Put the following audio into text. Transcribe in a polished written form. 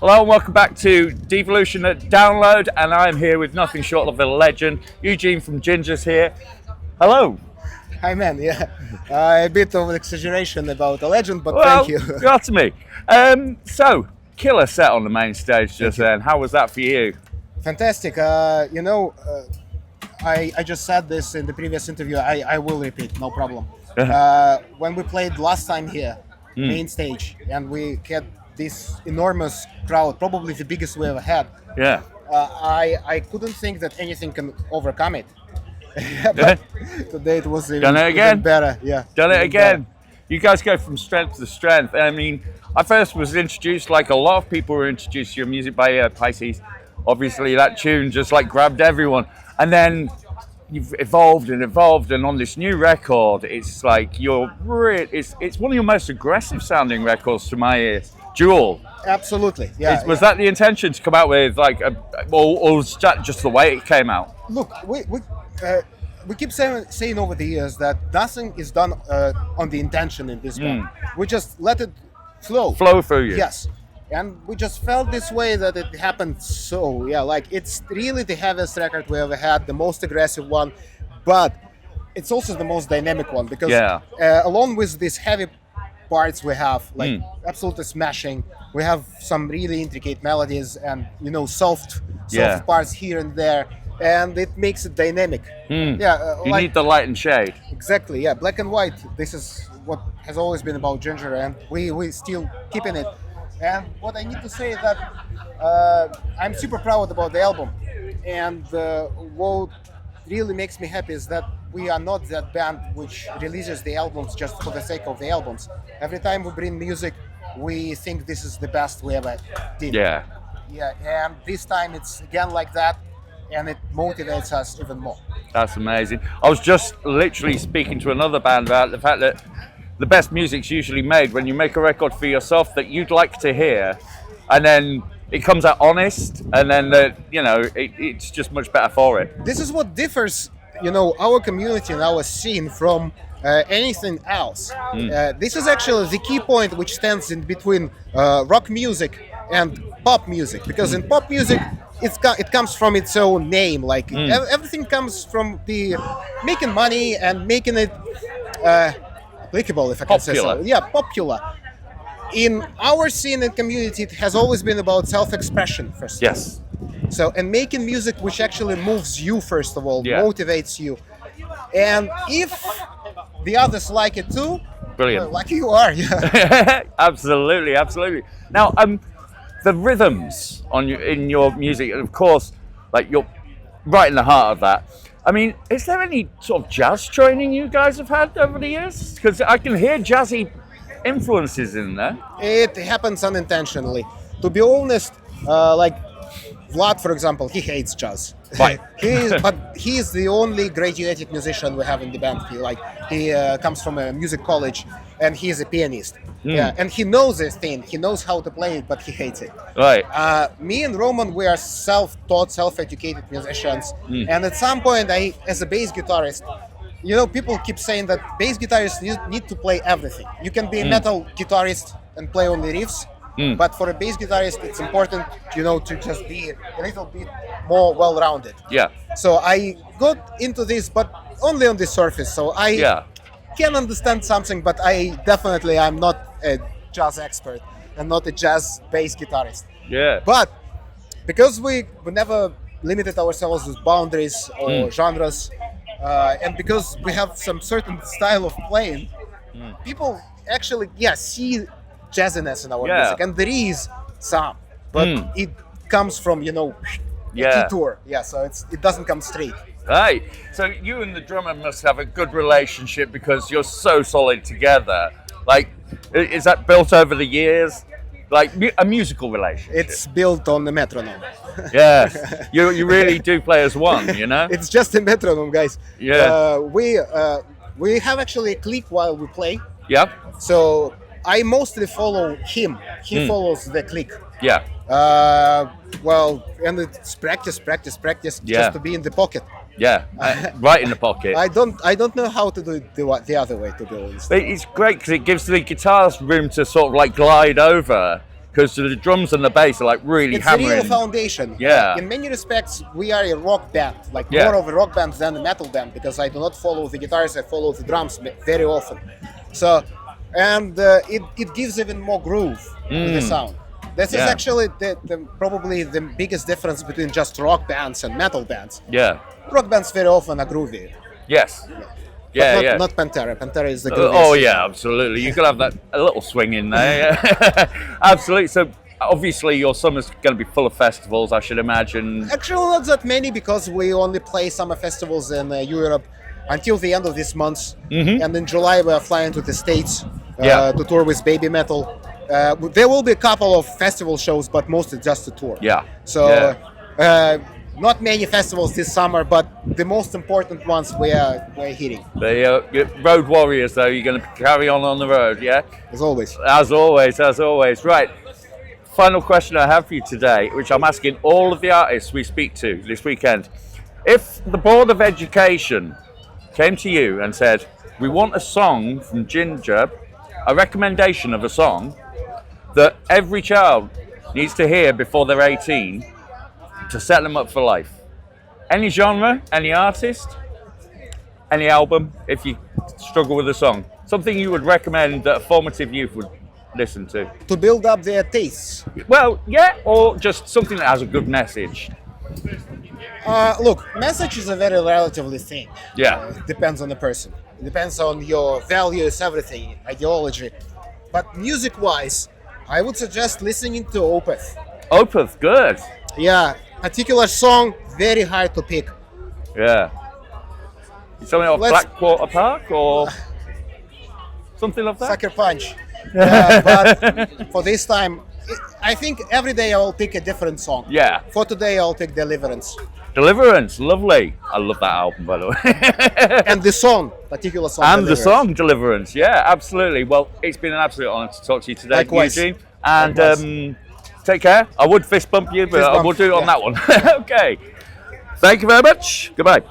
Hello and welcome back to Devolution at Download, and I'm here with nothing short of a legend. Eugene from JInjer's here. Hello. Hi man, yeah. A bit of an exaggeration about a legend, but Well, thank you. got to me. So, killer set on the main stage just then. How was that for you? Fantastic. I just said this in the previous interview. I will repeat, no problem. When we played last time here, main stage, and we had this enormous crowd, probably the biggest we ever had. Yeah. I couldn't think that anything can overcome it. But today it was even better. Yeah. Done it again. You guys go from strength to strength. I mean, I first was introduced, like a lot of people were introduced to your music by Pisces. Obviously, that tune just like grabbed everyone. And then you've evolved, and on this new record, it's like it's one of your most aggressive sounding records to my ears. Duel. Absolutely. Yeah. Was that the intention to come out with or was that just the way it came out? Look, we keep saying over the years that nothing is done on the intention in this band. We just let it flow Through you. Yes, and we just felt this way that it happened. So yeah, like it's really the heaviest record we ever had, the most aggressive one, but it's also the most dynamic one because along with these heavy parts we have absolutely smashing, we have some really intricate melodies and soft parts here and there, and it makes it dynamic. You need the light and shade. Exactly, yeah. Black and white, this is what has always been about JInjer, and we still keeping it. And what I need to say is that I'm super proud about the album, and what really makes me happy is that we are not that band which releases the albums just for the sake of the albums. Every time we bring music, we think this is the best we ever did. Yeah, and this time it's again like that, and it motivates us even more. That's amazing. I was just literally speaking to another band about the fact that the best music's usually made when you make a record for yourself that you'd like to hear, and then it comes out honest, and then it's just much better for it. This is what differs, our community and our scene from anything else. This is actually the key point which stands in between rock music and pop music, because in pop music it comes from its own name, like everything comes from the making money and making it applicable, if I can say so. Yeah, popular. In our scene and community, it has always been about self-expression first. Yes. So, and making music which actually moves you first of all, motivates you. And if the others like it too, brilliant. Like you are, yeah. Absolutely. Now, the rhythms in your music, and of course, like you're right in the heart of that. I mean, is there any sort of jazz training you guys have had over the years? Because I can hear jazzy influences in there. It happens unintentionally. To be honest, like Vlad, for example, he hates jazz. Right. But he is the only graduated musician we have in the band. He comes from a music college, and he is a pianist. Yeah, and he knows this thing. He knows how to play it, but he hates it. Right. Me and Roman, we are self-taught, self-educated musicians. And at some point, as a bass guitarist, people keep saying that bass guitarists need to play everything. You can be a metal guitarist and play only riffs, but for a bass guitarist, it's important, to just be a little bit more well-rounded. Yeah. So I got into this, but only on the surface. So I can understand something, but I'm not a jazz expert and not a jazz bass guitarist. Yeah. But because we never limited ourselves with boundaries or genres, and because we have some certain style of playing, people actually see jazziness in our music, and there is some, but it comes from tour. Yeah, so it doesn't come straight. Right. So you and the drummer must have a good relationship because you're so solid together. Like, is that built over the years? Like a musical relationship? It's built on the metronome. Yes. You really do play as one, It's just a metronome, guys. Yeah. We have actually a click while we play. Yeah. So I mostly follow him. He follows the click. Yeah. And it's practice, just to be in the pocket. Yeah, right in the pocket. I don't know how to do it the other way, to be honest. It's great because it gives the guitars room to sort of like glide over. because the drums and the bass are like really It's hammering. a real foundation. Yeah. In many respects, we are a rock band, like Yeah. more of a rock band than a metal band, because I do not follow the guitars, I follow the drums very often. So, and it gives even more groove to the sound. This is Yeah. actually probably the biggest difference between just rock bands and metal bands. Yeah. Rock bands very often are groovy. Yes. But Yeah, yeah. not Pantera. Pantera is the Oh grooviest. yeah, absolutely. You could have that a little swing in there. Yeah. Absolutely. So obviously your summer's going to be full of festivals, I should imagine. Actually, not that many, because we only play summer festivals in Europe until the end of this month. And in July, we are flying to the States Yeah. to tour with Baby Metal. There will be a couple of festival shows, but mostly just a tour. Yeah. So, Yeah. not many festivals this summer, but the most important ones we're hitting, The road warriors, though, you're going to carry on the road, yeah? as always. As always, as always. Right. Final question I have for you today, which I'm asking all of the artists we speak to this weekend. If the Board of Education came to you and said, we want a song from JInjer, a recommendation of a song that every child needs to hear before they're 18 to set them up for life. Any genre, any artist, any album, if you struggle with a song. Something you would recommend that a formative youth would listen to. To build up their tastes. Well, yeah, or just something that has a good message. Look, message is a very relatively thing. Yeah. It depends on the person. It depends on your values, everything, ideology. But music-wise, I would suggest listening to Opeth. Opeth, good. Yeah, particular song, very hard to pick. Yeah. Something off Let's- Blackwater Park or something like that? Sucker Punch. But for this time, I think every day I will pick a different song. Yeah. For today, I'll pick Deliverance. Deliverance, lovely. I love that album, by the way. And the song, particular song. And the Deliverance. song Deliverance, yeah, absolutely. Well, it's been an absolute honour to talk to you today, Likewise. Eugene. And Likewise. take care. I would fist bump you, but Fist I bump, will do it on yeah. that one. Okay. Thank you very much. Goodbye.